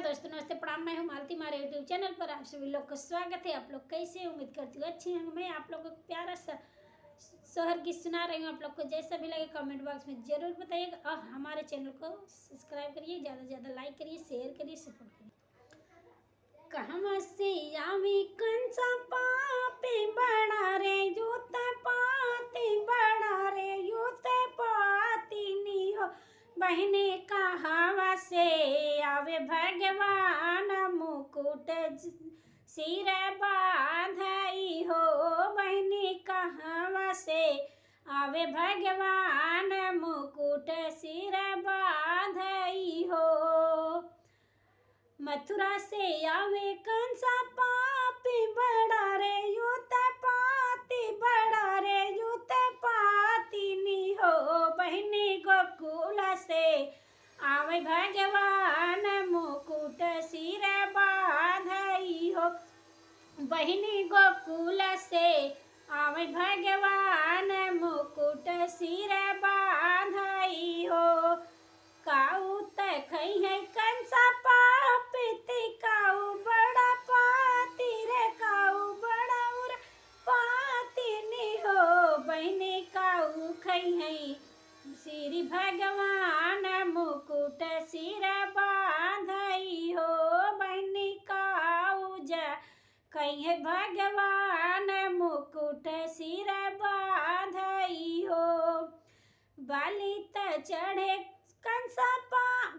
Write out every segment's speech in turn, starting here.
दोस्तों, नमस्ते, प्रणाम। मैं हूँ मालती, हमारे यूट्यूब चैनल पर आप सभी लोग का स्वागत है। आप लोग कैसे हैं? उम्मीद करती हूँ अच्छी हैं। मैं आप लोगों को प्यारा सा शहर की सुना रही हूँ। आप लोग को जैसा भी लगे कमेंट बॉक्स में जरूर बताइएगा और हमारे चैनल को सब्सक्राइब करिए, ज़्यादा से ज़्यादा लाइक करिए, शेयर करिए, सपोर्ट करिए। कहवा से आवी कंसा पापी बड़ा रे यूते पाती बड़ा रे यूते पाती नी हो बहने कहवा से आवे भगवान मुकुट सिर बांधई हो बहने कहवा से आवे भगवान मुकुट सिर बांधई हो। मथुरा से आवे कंसा पापी बड़ा रे यूत पाती बड़ा रे यूत पाती नी हो बहनी गोकुल से आवे भगवान मुकुट सिर बांधई हो बहनी गोकुल से आवे भगवान मुकुट सिर बांधई हो। काऊ तखई है कंसा पापी काऊ बड़ा पाती रे काऊ बड़ा उर पाती नी हो बहनी काऊ खई है श्री भगवान मुकुट सिर बांधई हो बहनी काऊ जा कई है भगवान मुकुट सिर बांधई हो। बाली त चढ़े कंसा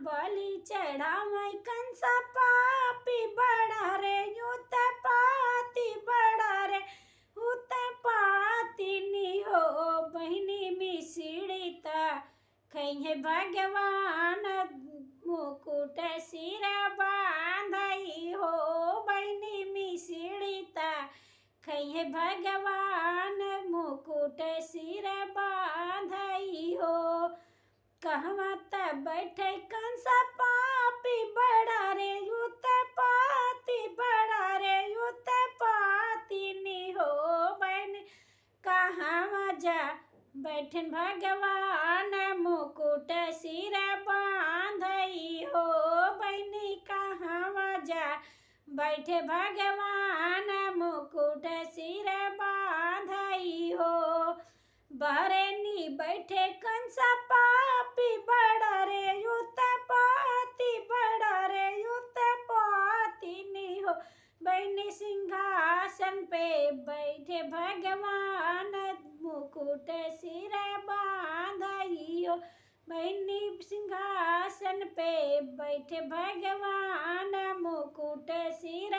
बलि चढ़ावई कंसा पापी बड़ा रे यूत पाती बड़ा रे यूत पाती नी हो बहनी मिसड़ी ता खई है भगवान मुकुट सिर बांधई हो बहनी मिसड़ी ता खई है भगवान मुकुट सिर बांधई हो। कहवा त बैठे कंसा पापी बड़ा रे यूत पाती बड़ा रे यूत पाती नी हो बहन कहवा जा बैठन भगवान मुकुट सिर बांधई हो बहनी कहवा जा बैठे भगवान मुकुट सिर बांधई हो। बहरेनी बैठे कंसा पापी बड़ा रे यूत पाती बड़ा रे यूत पाती नी हो बहनी सिंहासन पे बैठे भगवान मुकुट सिर बांधई हो बहनी सिंहासन पे बैठे भगवान मुकुट सिर